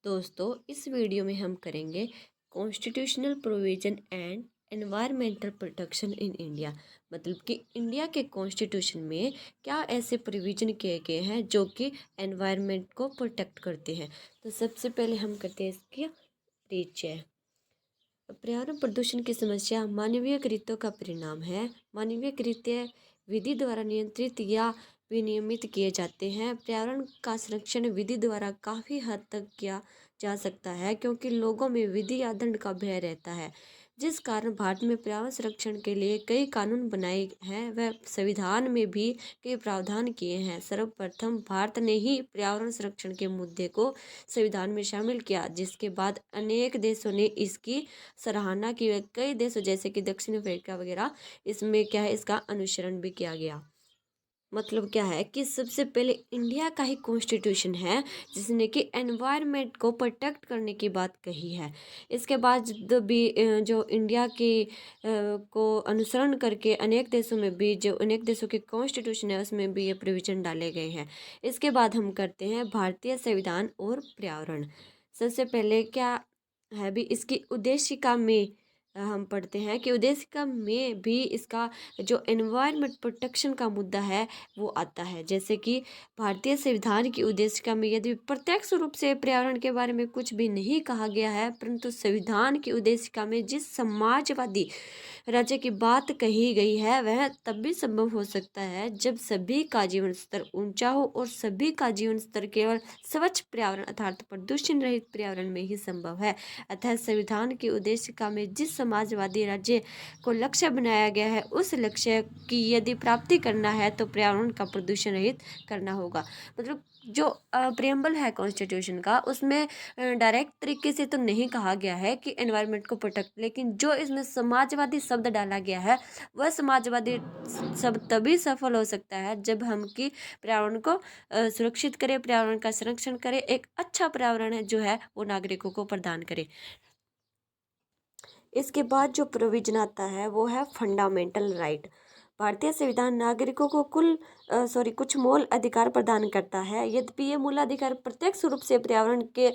दोस्तों, इस वीडियो में हम करेंगे constitutional provision and environmental protection in India. मतलब कि इंडिया के कॉन्स्टिट्यूशन में क्या ऐसे प्रोविजन किए गए हैं जो कि एनवायरमेंट को प्रोटेक्ट करते हैं। तो सबसे पहले हम करते हैं इसकी परिचय। पर्यावरण प्रदूषण की समस्या मानवीय कृत्यों का परिणाम है। मानवीय कृत्य विधि द्वारा नियंत्रित या विनियमित किए जाते हैं। पर्यावरण का संरक्षण विधि द्वारा काफ़ी हद तक किया जा सकता है क्योंकि लोगों में विधि या दंड का भय रहता है, जिस कारण भारत में पर्यावरण संरक्षण के लिए कई कानून बनाए हैं। वह संविधान में भी कई प्रावधान किए हैं। सर्वप्रथम भारत ने ही पर्यावरण संरक्षण के मुद्दे को संविधान में शामिल किया, जिसके बाद अनेक देशों ने इसकी सराहना की। कई देशों जैसे कि दक्षिण अफ्रीका वगैरह, इसमें क्या है, इसका अनुसरण भी किया गया। मतलब क्या है कि सबसे पहले इंडिया का ही कॉन्स्टिट्यूशन है जिसने कि एनवायरनमेंट को प्रोटेक्ट करने की बात कही है। इसके बाद भी जो इंडिया की को अनुसरण करके अनेक देशों में भी, जो अनेक देशों के कॉन्स्टिट्यूशन है उसमें भी ये प्रोविजन डाले गए हैं। इसके बाद हम करते हैं भारतीय संविधान और पर्यावरण। सबसे पहले क्या है भी इसकी उद्देशिका में हम पढ़ते हैं कि उद्देशिका में भी इसका जो एनवायरनमेंट प्रोटेक्शन का मुद्दा है वो आता है। जैसे कि भारतीय संविधान की उद्देशिका में यदि प्रत्यक्ष रूप से पर्यावरण के बारे में कुछ भी नहीं कहा गया है, परंतु संविधान की उद्देशिका में जिस समाजवादी राज्य की बात कही गई है वह तब भी संभव हो सकता है जब सभी का जीवन स्तर ऊंचा हो, और सभी का जीवन स्तर केवल स्वच्छ पर्यावरण अर्थात प्रदूषण रहित पर्यावरण में ही संभव है। अतः संविधान की उद्देशिका में जिस समाजवादी राज्य को लक्ष्य बनाया गया है उस लक्ष्य की यदि प्राप्ति करना है तो पर्यावरण का प्रदूषण रहित करना होगा। मतलब जो प्रेम्बल है कॉन्स्टिट्यूशन का, उसमें डायरेक्ट तरीके से तो नहीं कहा गया है कि एनवायरनमेंट को प्रोटेक्ट, लेकिन जो इसमें समाजवादी शब्द डाला गया है वह समाजवादी शब्द तभी सफल हो सकता है जब हम कि पर्यावरण को सुरक्षित करें, पर्यावरण का संरक्षण करें, एक अच्छा पर्यावरण है जो है वो नागरिकों को प्रदान करें। इसके बाद जो प्रोविजन आता है वो है फंडामेंटल राइट। भारतीय संविधान नागरिकों को कुछ मूल अधिकार प्रदान करता है। यद्यपि ये मूल अधिकार प्रत्यक्ष रूप से पर्यावरण के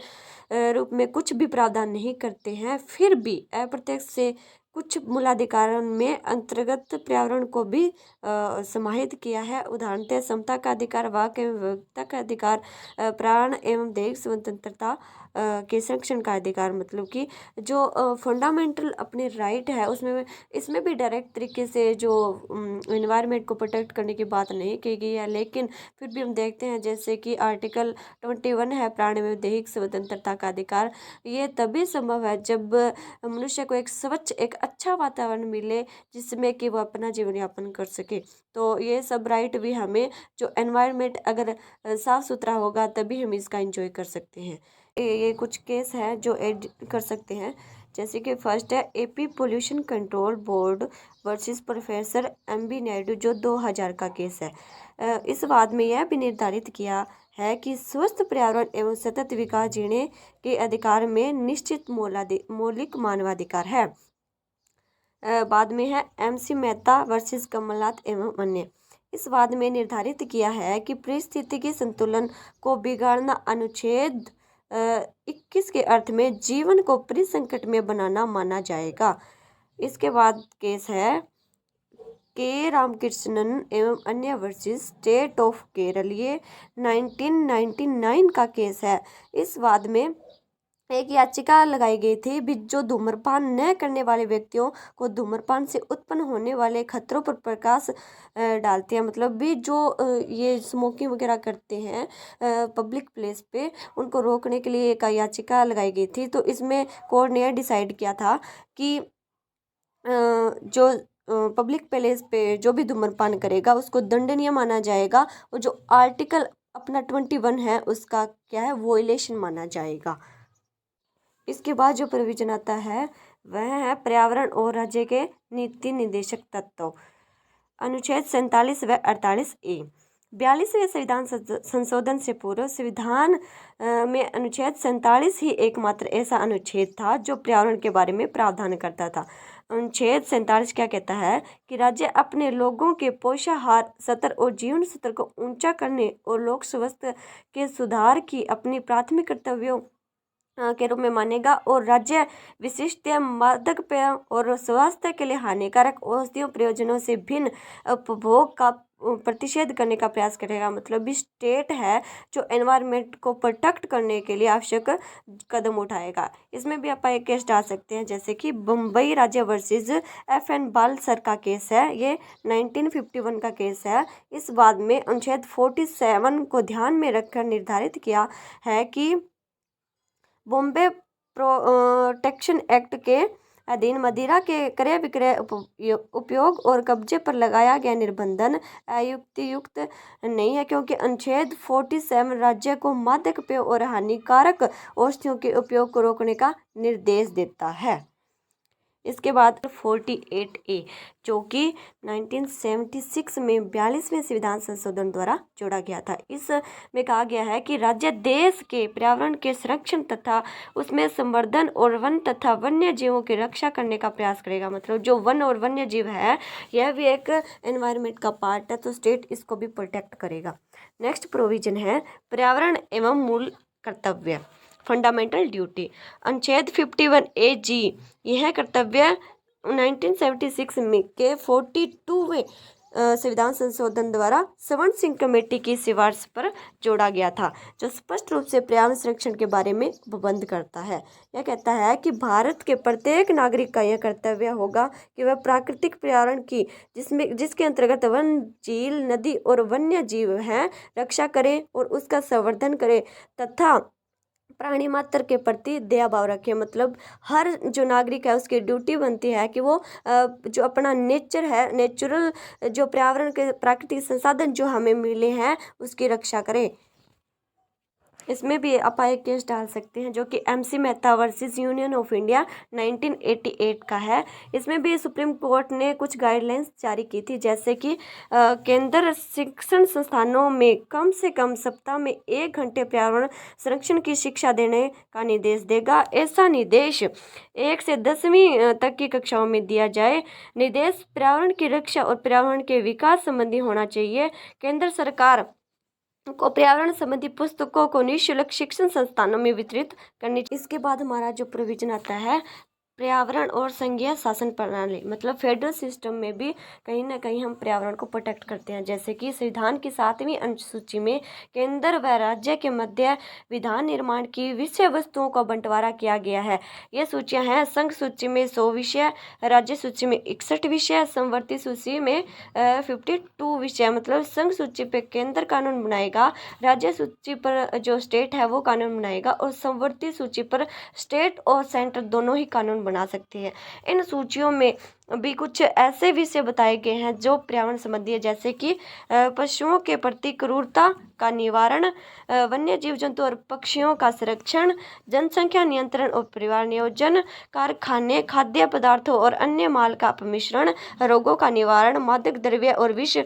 रूप में कुछ भी प्रावधान नहीं करते हैं, फिर भी अप्रत्यक्ष से कुछ मूलाधिकारों में अंतर्गत पर्यावरण को भी समाहित किया है। उदाहरणतः समता का अधिकार, वाक एवं व्यक्तिगत का अधिकार, प्राण एवं दैहिक स्वतंत्रता के संरक्षण का अधिकार। मतलब कि जो फंडामेंटल अपने राइट है उसमें इसमें भी डायरेक्ट तरीके से जो एनवायरनमेंट को प्रोटेक्ट करने की बात नहीं की गई है, लेकिन फिर भी हम देखते हैं जैसे कि आर्टिकल 21 है प्राण एवं दैहिक स्वतंत्रता का अधिकार। ये तभी संभव है जब मनुष्य को एक स्वच्छ, एक अच्छा वातावरण मिले जिसमें कि वो अपना जीवन यापन कर सके। तो ये सब राइट भी हमें, जो एनवायरनमेंट अगर साफ सुथरा होगा तभी हम इसका एंजॉय कर सकते हैं। ये कुछ केस है जो ऐड कर सकते हैं। जैसे कि फर्स्ट है AP pollution control board versus professor MB Naidu, जो 2000 का केस है। इस वाद में यह भी निर्धारित किया है कि स्वस्थ पर्यावरण एवं सतत विकास जीने के अधिकार में निश्चित मौलिक मानवाधिकार है। बाद में है एमसी मेहता वर्सेस कमलनाथ एवं अन्य। इस वाद में निर्धारित किया है कि परिस्थितिकी संतुलन को बिगाड़ना अनुच्छेद 21 के अर्थ में जीवन को परिसंकट में बनाना माना जाएगा। इसके बाद केस है के रामकृष्णन एवं अन्य वर्सेस स्टेट ऑफ केरल, ये 1999 का केस है। इस वाद में एक याचिका लगाई गई थी भी जो धूम्रपान न करने वाले व्यक्तियों को धूम्रपान से उत्पन्न होने वाले खतरों पर प्रकाश डालती है। मतलब भी जो ये स्मोकिंग वगैरह करते हैं पब्लिक प्लेस पे, उनको रोकने के लिए एक याचिका लगाई गई थी। तो इसमें कोर्ट ने डिसाइड किया था कि जो पब्लिक प्लेस पे जो भी धूम्रपान करेगा उसको दंडनीय माना जाएगा, और जो आर्टिकल अपना 21 है उसका क्या है, वोलेशन माना जाएगा। इसके बाद जो प्रोविजन आता है वह है पर्यावरण और राज्य के नीति निर्देशक तत्व। अनुच्छेद 47 व 48A। 42वें संविधान संशोधन से पूर्व संविधान में अनुच्छेद 47 ही एकमात्र ऐसा अनुच्छेद था जो पर्यावरण के बारे में प्रावधान करता था। अनुच्छेद 47 क्या कहता है कि राज्य अपने लोगों के पोषाहार स्तर और जीवन स्तर को ऊंचा करने और लोक स्वास्थ्य के सुधार की अपनी प्राथमिक कर्तव्यों के रूप में मानेगा और राज्य विशिष्ट या मादक पेय और स्वास्थ्य के लिए हानिकारक औषधियों प्रयोजनों से भिन्न उपभोग का प्रतिषेध करने का प्रयास करेगा। मतलब भी स्टेट है जो एनवायरनमेंट को प्रोटेक्ट करने के लिए आवश्यक कदम उठाएगा। इसमें भी आप एक केस डाल सकते हैं, जैसे कि बम्बई राज्य वर्सेस FN बालसर का केस है। ये 1951 का केस है। इस बाद में अनुच्छेद 47 को ध्यान में रखकर निर्धारित किया है कि बॉम्बे प्रोटेक्शन एक्ट के अधीन मदिरा के क्रय विक्रय उपयोग और कब्जे पर लगाया गया निर्बंधन अयुक्तियुक्त नहीं है, क्योंकि अनुच्छेद 47 राज्य को मादक पेय और हानिकारक औषधियों के उपयोग को रोकने का निर्देश देता है। इसके बाद 48A जो कि 1976 में 42वें संविधान संशोधन द्वारा जोड़ा गया था। इसमें कहा गया है कि राज्य देश के पर्यावरण के संरक्षण तथा उसमें संवर्धन और वन तथा वन्य जीवों की रक्षा करने का प्रयास करेगा। मतलब जो वन और वन्य जीव है यह भी एक एनवायरनमेंट का पार्ट है, तो स्टेट इसको भी प्रोटेक्ट करेगा। नेक्स्ट प्रोविजन है पर्यावरण एवं मूल कर्तव्य, फंडामेंटल ड्यूटी। अनुच्छेद 51AG यह कर्तव्य 1976 में के 42वें संविधान संशोधन द्वारा सवर्ण सिंह कमेटी की सिफारिश पर जोड़ा गया था, जो स्पष्ट रूप से पर्यावरण संरक्षण के बारे में प्रबंध करता है। यह कहता है कि भारत के प्रत्येक नागरिक का यह कर्तव्य होगा कि वह प्राकृतिक पर्यावरण की जिसके अंतर्गत वन, झील, नदी और वन्य जीव हैं रक्षा करे और उसका संवर्धन करे तथा प्राणी मात्र के प्रति दया भाव रखे। मतलब हर जो नागरिक है उसकी ड्यूटी बनती है कि वो जो अपना नेचर है, नेचुरल जो पर्यावरण के प्राकृतिक संसाधन जो हमें मिले हैं उसकी रक्षा करें। इसमें भी आप एक केस डाल सकते हैं जो कि MC Mehta versus union of India 1988 का है। इसमें भी सुप्रीम कोर्ट ने कुछ गाइडलाइंस जारी की थी, जैसे कि केंद्र शिक्षण संस्थानों में कम से कम सप्ताह में 1 घंटे पर्यावरण संरक्षण की शिक्षा देने का निर्देश देगा। ऐसा निर्देश 1 से 10वीं तक की कक्षाओं में दिया जाए। निर्देश पर्यावरण की रक्षा और पर्यावरण के विकास संबंधी होना चाहिए। केंद्र सरकार को पर्यावरण संबंधी पुस्तकों को निःशुल्क शिक्षण संस्थानों में वितरित करनी। इसके बाद हमारा जो प्रोविजन आता है पर्यावरण और संघीय शासन प्रणाली, मतलब फेडरल सिस्टम में भी कहीं ना कहीं हम पर्यावरण को प्रोटेक्ट करते हैं। जैसे कि संविधान की 7वीं अनुसूची में केंद्र व राज्य के मध्य विधान निर्माण की विषय वस्तुओं का बंटवारा किया गया है। ये सूचियां हैं संघ सूची में 100 विषय, राज्य सूची में 61 विषय, समवर्ती सूची में 52 विषय। मतलब संघ सूची पर केंद्र कानून बनाएगा, राज्य सूची पर जो स्टेट है वो कानून बनाएगा और समवर्ती सूची पर स्टेट और सेंटर दोनों ही कानून बना सकती है। इन सूचियों में भी कुछ ऐसे विषय बताए गए हैं जो पर्यावरण संबंधी है, जैसे कि पशुओं के प्रति क्रूरता का निवारण, वन्य जीव जंतु और पक्षियों का संरक्षण, जनसंख्या नियंत्रण और परिवार नियोजन, कारखाने, खाद्य पदार्थों और अन्य माल का अपमिश्रण, रोगों का निवारण, मादक द्रव्य और विष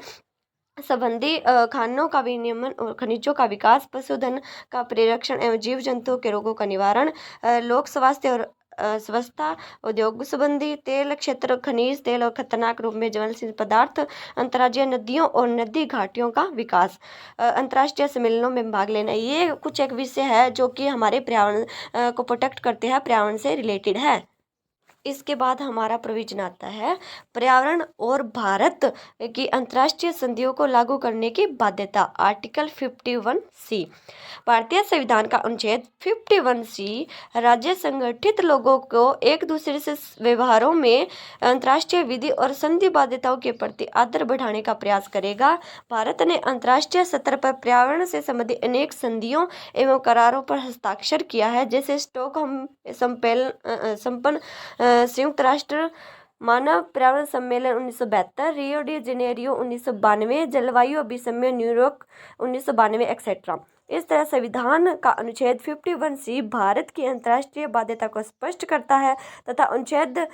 संबंधी खानों का विनियमन और खनिजों का विकास, पशुधन का परिरक्षण एवं जीव जंतुओं के रोगों का निवारण, लोक स्वास्थ्य और स्वच्छता, उद्योग संबंधी, तेल क्षेत्र, खनिज तेल और खतरनाक रूप में ज्वलनशील पदार्थ, अंतर्राज्यीय नदियों और नदी घाटियों का विकास, अंतर्राष्ट्रीय सम्मेलनों में भाग लेना। ये कुछ एक विषय है जो कि हमारे पर्यावरण को प्रोटेक्ट करते हैं, पर्यावरण से रिलेटेड है। इसके बाद हमारा प्रोविजन आता है पर्यावरण और भारत की अंतर्राष्ट्रीय संधियों को लागू करने की बाध्यता, आर्टिकल 51C। भारतीय संविधान का अनुच्छेद 51C राज्य संगठित लोगों को एक दूसरे से व्यवहारों में अंतर्राष्ट्रीय विधि और संधि बाध्यताओं के प्रति आदर बढ़ाने का प्रयास करेगा। भारत ने अंतर्राष्ट्रीय स्तर पर पर्यावरण से संबंधित अनेक संधियों एवं करारों पर हस्ताक्षर किया है, जैसे स्टॉकहोम संपन्न संयुक्त राष्ट्र मानव पर्यावरण सम्मेलन 1972, रियो डी जेनेरियो 1992, जलवायु अभिसम्मेलन न्यूयॉर्क 1992 एक्सेट्रा। इस तरह संविधान का अनुच्छेद 51C भारत की अंतर्राष्ट्रीय बाध्यता को स्पष्ट करता है तथा अनुच्छेद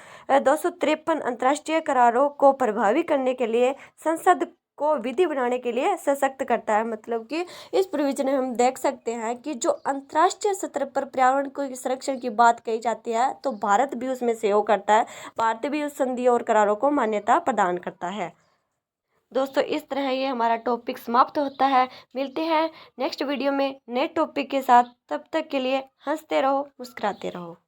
253 अंतर्राष्ट्रीय करारों को प्रभावी करने के लिए संसद को विधि बनाने के लिए सशक्त करता है। मतलब कि इस प्रोविजन में हम देख सकते हैं कि जो अंतर्राष्ट्रीय स्तर पर पर्यावरण को संरक्षण की बात कही जाती है तो भारत भी उसमें सहयोग करता है, भारत भी उस संधि और करारों को मान्यता प्रदान करता है। दोस्तों इस तरह ये हमारा टॉपिक समाप्त होता है। मिलते हैं नेक्स्ट वीडियो में नए टॉपिक के साथ। तब तक के लिए हंसते रहो, मुस्कुराते रहो।